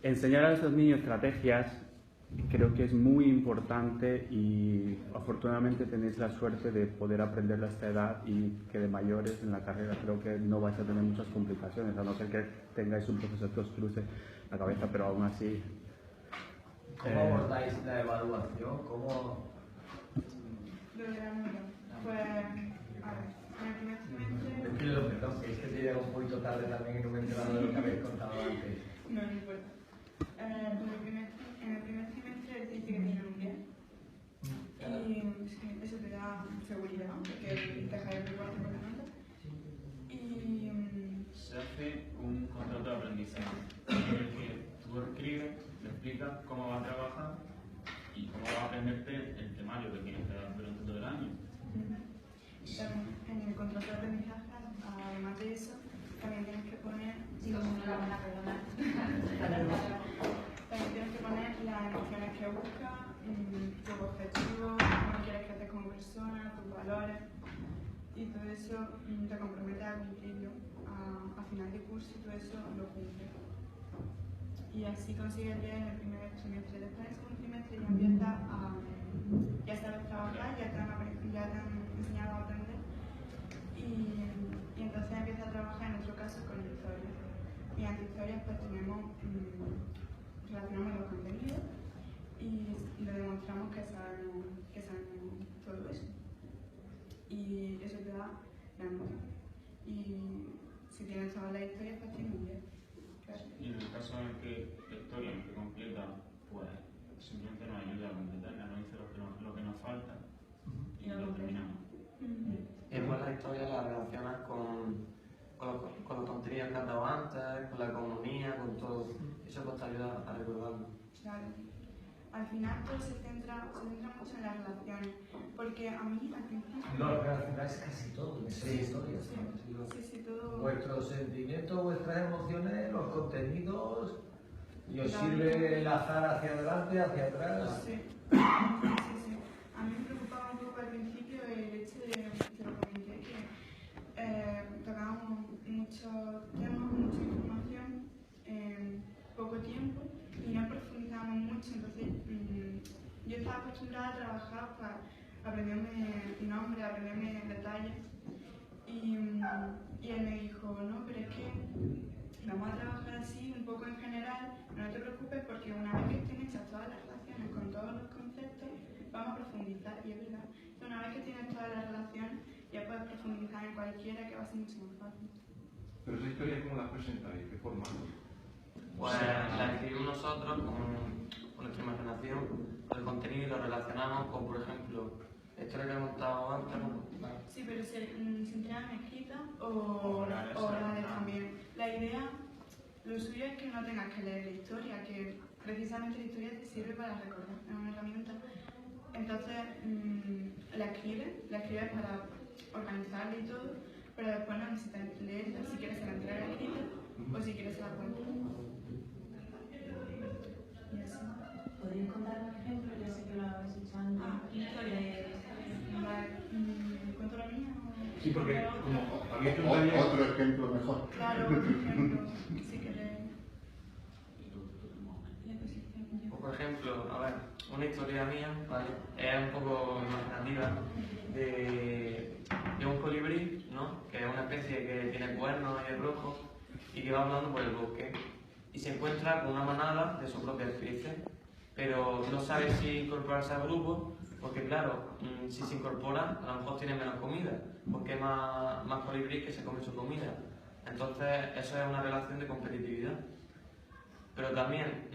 Speaker 8: enseñar a esos niños estrategias creo que es muy importante y afortunadamente tenéis la suerte de poder aprenderlo a esta edad y que de mayores en la carrera creo que no vais a tener muchas complicaciones, a no ser que tengáis un profesor que os cruce la cabeza, pero aún así...
Speaker 9: ¿Cómo abordáis la evaluación? ¿Cómo...?
Speaker 2: Lo de la nota. Pues, a ver, en el primer trimestre...
Speaker 9: Es que lo perdón, que es que te llega un poquito tarde también y no me he enterado de lo que habéis contado antes.
Speaker 2: No importa. En el primer trimestre dice que tiene un 10. Y sí, eso te da seguridad, porque deja de preocuparte por la nota. Y...
Speaker 5: Se hace un contrato de aprendizaje en el que tú escribes, le explicas cómo va a trabajar y cómo va a aprenderte el temario que tienes que dar durante todo el año.
Speaker 2: En el contrato de aprendizaje, además de eso, también tienes que poner...
Speaker 3: Chicos, no la van a perdonar.
Speaker 2: También tienes que poner las emociones que buscas, tus objetivos, cómo quieres crecer como persona, tus valores. Y todo eso te compromete a cumplirlo a final de curso y todo eso lo cumples. Y así consigues el 10 en el primer trimestre. Después, en el segundo trimestre ya empiezas a... ya sabes trabajar, ya te han enseñado a aprender. Y entonces empiezas a trabajar, en nuestro caso, con historias. Y ante historias pues relacionamos los contenidos y le demostramos que sabemos todo eso. Y eso te da la nota. Y si tienes todas las historias, pues tienes un 10. Claro.
Speaker 5: Y en el caso en el que la historia que completa, pues simplemente nos ayuda a completarla, nos dice lo que nos falta y lo terminamos.
Speaker 4: Después la historia la relacionas con los contenidos que has dado antes, con la economía, con todo. Eso pues te ayuda a recordarlo.
Speaker 2: Claro. Al final todo se centra mucho en las relaciones, porque a mí al principio...
Speaker 9: No, relacionáis casi todo, en seis historias.
Speaker 2: Sí, todo...
Speaker 9: Vuestros sentimientos, vuestras emociones, los contenidos, y os sirve el azar hacia adelante, hacia atrás.
Speaker 2: Sí. A mí me preocupaba un poco al principio el hecho de, te lo comenté, que tocábamos muchos temas, mucha información en poco tiempo y no profundizábamos mucho, entonces yo estaba acostumbrada a trabajar para aprenderme nombres, aprenderme detalles y él me dijo, no, pero es que vamos a trabajar así un poco en general, no te preocupes porque una vez que estén hechas todas las relaciones con todos los conceptos, vamos a profundizar, y es verdad. Entonces, una vez que tienes todas las relaciones, ya puedes profundizar en cualquiera que va a ser mucho más fácil.
Speaker 11: Pero esa historia, ¿cómo la presentáis? ¿De forma?
Speaker 4: Pues la escribimos nosotros con nuestra imaginación, el contenido y lo relacionamos con, por ejemplo, la historia que hemos contado antes.
Speaker 2: Sí, pero se entregan escritas o orales también. La idea, lo suyo es que no tengas que leer la historia, que precisamente la historia te sirve para recordar, es una herramienta. Entonces, la escribes para organizarla y todo, pero después no necesitas leerla, si quieres se la entrega escrita o si quieres se la cuenta.
Speaker 12: ¿Podríais contar un ejemplo? Ya sé que lo habéis hecho antes.
Speaker 2: Historia. ¿Cuento la mía?
Speaker 11: Sí, porque como habéis hecho un taller...
Speaker 1: Otro ejemplo mejor.
Speaker 2: Claro, otro ejemplo, si queréis.
Speaker 4: Por ejemplo, a ver, una historia mía, ¿vale? Es un poco imaginativa de un colibrí, ¿no? Que es una especie que tiene cuernos y es rojo y que va hablando por el bosque. y se encuentra con una manada de su propia especie, pero no sabe si incorporarse al grupo, porque claro, si se incorpora, a lo mejor tiene menos comida, porque hay más colibríes que se comen su comida. Entonces, eso es una relación de competitividad. Pero también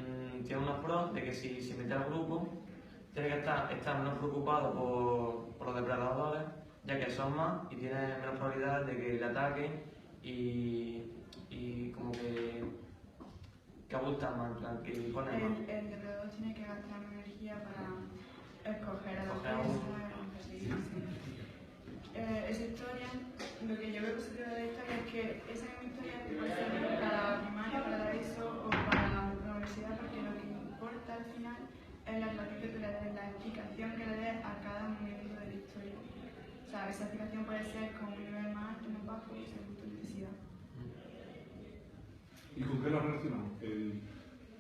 Speaker 4: tiene unos pros de que si se mete al grupo, tiene que estar menos preocupado por los depredadores, ya que son más y tiene menos probabilidad de que le ataquen y como que abultan más, en plan, que ponen más.
Speaker 2: El depredador tiene que gastar energía para escoger a la presa y perseguirse. Esa historia, lo que yo veo positivo de la historia es que esa historia puede servir para la primaria, para la ESO o para la universidad, porque lo que importa al final es la relación que tú le des, la explicación que le des a cada momento de la historia. O sea, esa explicación puede ser con un nivel más alto, más bajo, según tu necesidad.
Speaker 11: ¿Y con qué lo relacionamos?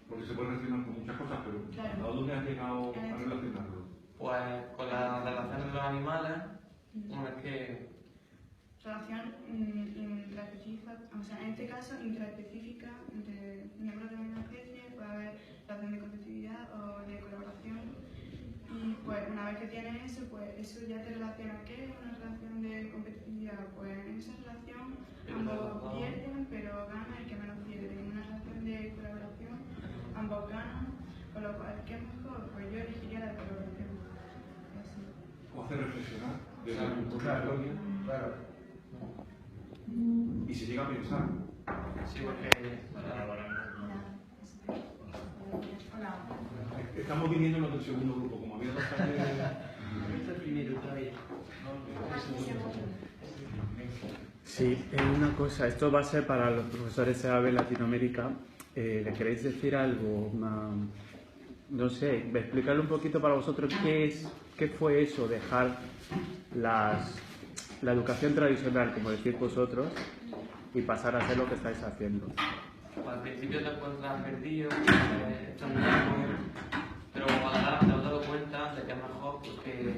Speaker 11: Porque se puede relacionar con muchas cosas, pero
Speaker 2: claro.
Speaker 11: ¿a dónde has llegado a relacionarlo?
Speaker 4: Pues con la relación de los animales, una vez que...
Speaker 2: Relación intraespecífica, o sea, en este caso intraespecífica entre miembros de la misma especie, puede haber relación de competitividad o de colaboración. Y pues una vez que tienes eso, pues eso ya te relaciona. ¿Qué es una relación de competitividad? Pues en esa relación ambos pierden, pero gana el que menos pierde. En una relación de colaboración ambos ganan, con lo cual, ¿qué es mejor? Pues yo elegiría la colaboración.
Speaker 11: O hace reflexionar desde el punto de vista.
Speaker 9: Claro.
Speaker 11: Y se llega a pensar.
Speaker 4: Sí, porque...
Speaker 12: Hola.
Speaker 11: Estamos viniendo en el segundo grupo, como había dos talleres.
Speaker 6: el primero todavía.
Speaker 8: Sí, una cosa, esto va a ser para los profesores de AVE Latinoamérica. ¿Le queréis decir algo? No sé, explicarle un poquito para vosotros qué fue eso, dejar la educación tradicional, como decís vosotros, y pasar a hacer lo que estáis haciendo.
Speaker 4: Al principio te encuentras perdido, esto es nuevo, pero a la larga te has dado cuenta de que es mejor porque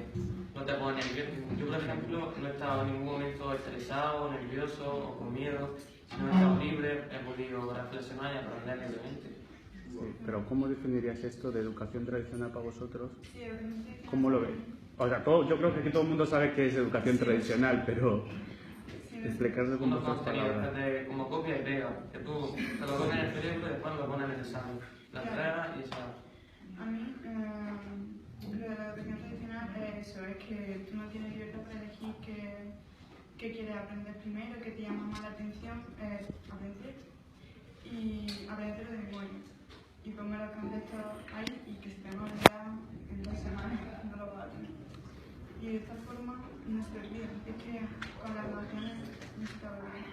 Speaker 4: no te pones nervioso. Yo, por ejemplo, no he estado en ningún momento estresado, nervioso o con miedo, sino he estado libre, he podido reflexionar y aprender libremente.
Speaker 8: Sí, pero ¿cómo definirías esto de educación tradicional para vosotros?
Speaker 2: Sí, educación.
Speaker 8: ¿Cómo lo veis? O sea, yo creo que aquí todo el mundo sabe qué es educación tradicional, pero explicarlo con vuestras palabras.
Speaker 4: Como copia y pega, que tú te lo pones en el cerebro y después lo pones en el examen. La entrega y esa...
Speaker 2: A mí, lo de la educación tradicional es eso, es que tú no tienes libertad para elegir qué quieres aprender primero, qué te llama más la atención, aprender y aprender de memoria. Y ponme los conceptos ahí y que se te van a olvidar en 2 semanas, no lo vas a tener. Y de esta forma no se te olvida, es que con las relaciones no se te olvida.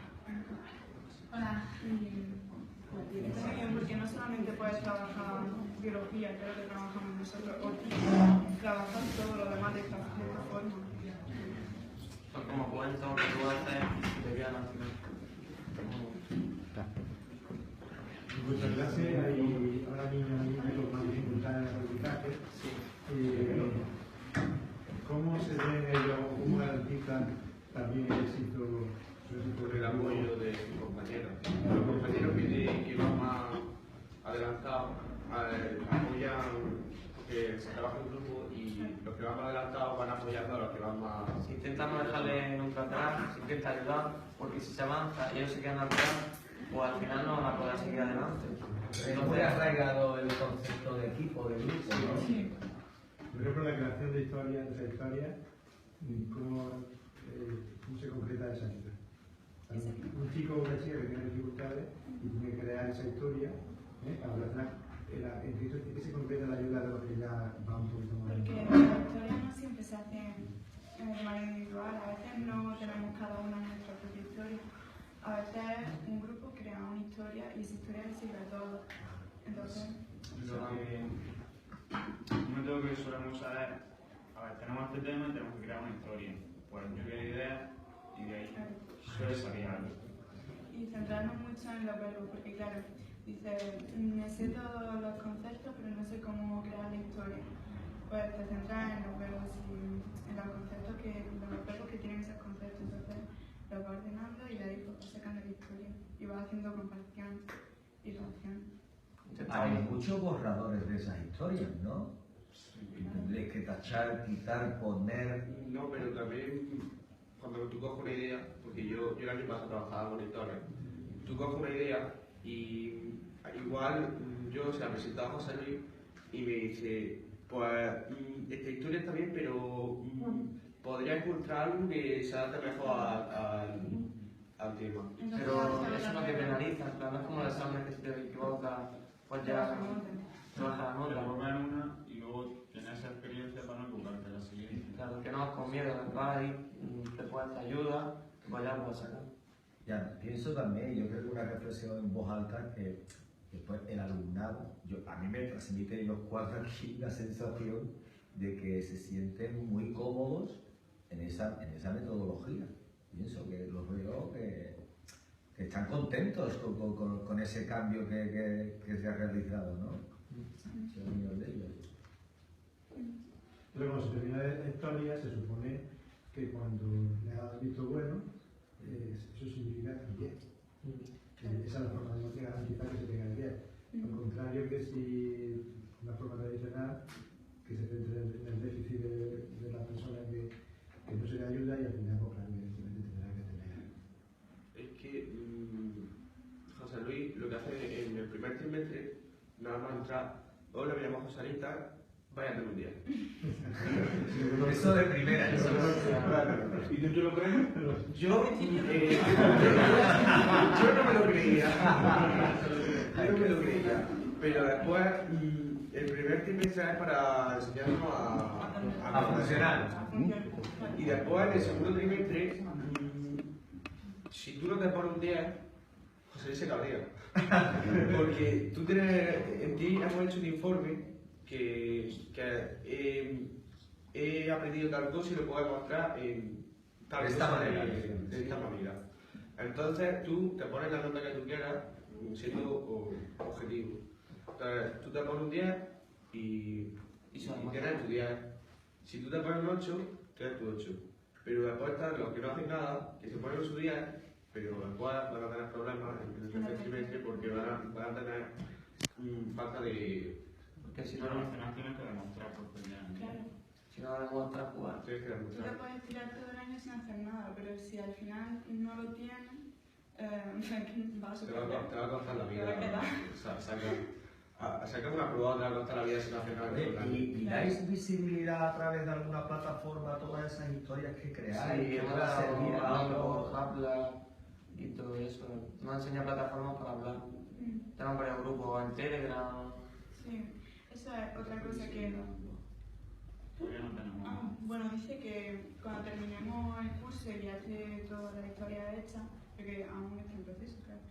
Speaker 3: Hola.
Speaker 2: Y está muy bien porque no solamente puedes trabajar biología, que es lo que trabajamos nosotros, o trabajar todo lo demás de esta forma.
Speaker 4: Son como cuentos que tú haces y te quedan al final.
Speaker 13: Muchas gracias. Hay ahora niños con más dificultades en el aprendizaje. ¿Cómo se ven ellos, cómo garantizan también el éxito?
Speaker 7: Por el apoyo de sus compañeros. Los compañeros que van más adelantados apoyan que se trabaja en grupo y los que van más adelantados van apoyando a los que van más...
Speaker 4: Si intentan no dejarle nunca atrás, se intenta ayudar, porque si se avanza y ellos se quedan atrás, pues al final no van a poder seguir adelante.
Speaker 9: Es muy arraigado el concepto de equipo, de grupo, ¿no?
Speaker 4: Sí.
Speaker 13: Por ejemplo, la creación de historias, ¿cómo se concreta esa historia? Un chico o una chica que tiene dificultades y tiene que crear esa historia para relacionar ¿en qué se concreta la ayuda de los que ya van un poquito más?
Speaker 2: Porque las historias no siempre se hacen de manera individual, a veces no tenemos cada uno nuestra propia historia. A veces un grupo crea una historia y esa historia le sirve a todos. Entonces,
Speaker 5: Un método que solemos usar es, tenemos este tema y tenemos que crear una historia. Pues yo creo la idea y de ahí suele salir algo.
Speaker 2: y centrarnos mucho en los verbos, porque claro, dice, me sé todos los conceptos, pero no sé cómo crear la historia. Pues te centras en los verbos y en los conceptos los verbos que tienen esos conceptos, entonces los vas ordenando y de ahí pues, vas sacando la historia y vas haciendo comparaciones. y relación.
Speaker 9: Hay muchos borradores de esas historias, ¿no? Y tendréis que tachar, quitar, poner...
Speaker 7: No, pero también cuando tú coges una idea, porque yo el año pasado trabajaba con monitores, tú coges una idea y igual yo se la presentaba a José Luis y me dice, pues esta historia está bien, pero podría encontrar algo que se adapte mejor al tema.
Speaker 4: Pero eso no te penaliza, en plan, no es como el examen que si te equivocas, pues ya te baja la
Speaker 5: Te
Speaker 4: nota.
Speaker 5: pongan una y luego tienes esa experiencia para no equivocarte la siguiente.
Speaker 4: Claro, que no con miedo, vas ahí, te puedes ayuda, pues ya lo vas a sacar.
Speaker 9: Ya, pienso también, yo creo que una reflexión en voz alta que después el alumnado, a mí me transmite los cuatro aquí la sensación de que se sienten muy cómodos en esa metodología. Pienso que los veo que están contentos con ese cambio que se ha realizado, ¿no? De ellos.
Speaker 13: Pero cuando se termina la historia, se supone que cuando le has visto bueno, eso significa el 10. Esa es la forma de garantizar que se tenga el 10. Al contrario que si una forma tradicional, que se centre en el déficit de la persona que no se le ayuda y al final, pues claro, evidentemente tendrá que tener.
Speaker 7: Es que José Luis lo que hace en el primer trimestre, nada más entrar, hola, me llamo José Anita, vaya a tener un día.
Speaker 9: Eso de primera.
Speaker 11: ¿Y tú te lo crees?
Speaker 7: Yo no me lo creía. Yo no me lo creía. Pero después, el primer trimestre es para enseñarnos a funcionar. Y después, en el segundo trimestre, si tú no te pones un 10, José Luis se cabrea. Porque tú tienes, en ti hemos hecho un informe que he aprendido tal cosa y lo puedo mostrar en tal cosa de esta manera. Entonces tú te pones la nota que tú quieras siendo objetivo. Entonces tú te pones un 10 y tienes tu 10. Si tú te pones un 8, tienes tu 8. Pero después están los que no hacen nada, que se ponen su 10, pero después van a tener problemas en el tercer trimestre porque van a tener falta de...
Speaker 4: Porque si no,
Speaker 5: Pero al final tienes que demostrar por pelear.
Speaker 2: Claro.
Speaker 4: Si no demuestras jugar.
Speaker 7: Tienes que
Speaker 2: Tú te
Speaker 7: demostrar.
Speaker 2: puedes tirar todo el año sin hacer nada, pero si al final no lo tienes, vas a
Speaker 7: Te va a costar la vida.
Speaker 2: Te va a quedar.
Speaker 7: Sacar una prueba te va a costar la vida sin hacer nada.
Speaker 9: ¿Y dais visibilidad a través de alguna plataforma a todas esas historias que creáis?
Speaker 4: Sí,
Speaker 9: que
Speaker 4: hemos
Speaker 9: pueda servir a
Speaker 4: dado
Speaker 9: algo?
Speaker 4: habla y todo eso. Nos enseña plataformas para hablar. Tenemos varios grupos en Telegram.
Speaker 2: Sí, esa es otra cosa que...
Speaker 5: Todavía no tenemos.
Speaker 2: Bueno, dice que cuando terminemos el curso y ya esté toda la historia hecha, porque aún está en proceso, claro,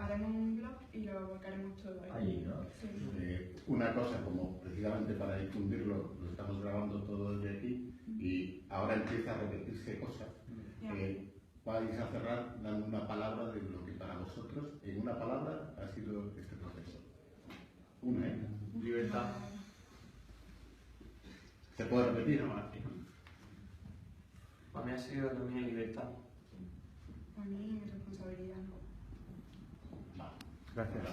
Speaker 2: haremos un blog y lo volcaremos todo ahí.
Speaker 9: Allí, ¿no?
Speaker 2: Sí.
Speaker 11: Una cosa, como precisamente para difundirlo, lo estamos grabando todo desde aquí y ahora empieza a repetirse cosas. Vais a cerrar dando una palabra de lo que para vosotros, en una palabra, ha sido este proceso. Una, ¿eh?
Speaker 7: Libertad.
Speaker 11: ¿Se puede repetir?
Speaker 4: Para mí ha sido también libertad.
Speaker 2: A mí mi responsabilidad.
Speaker 8: Gracias.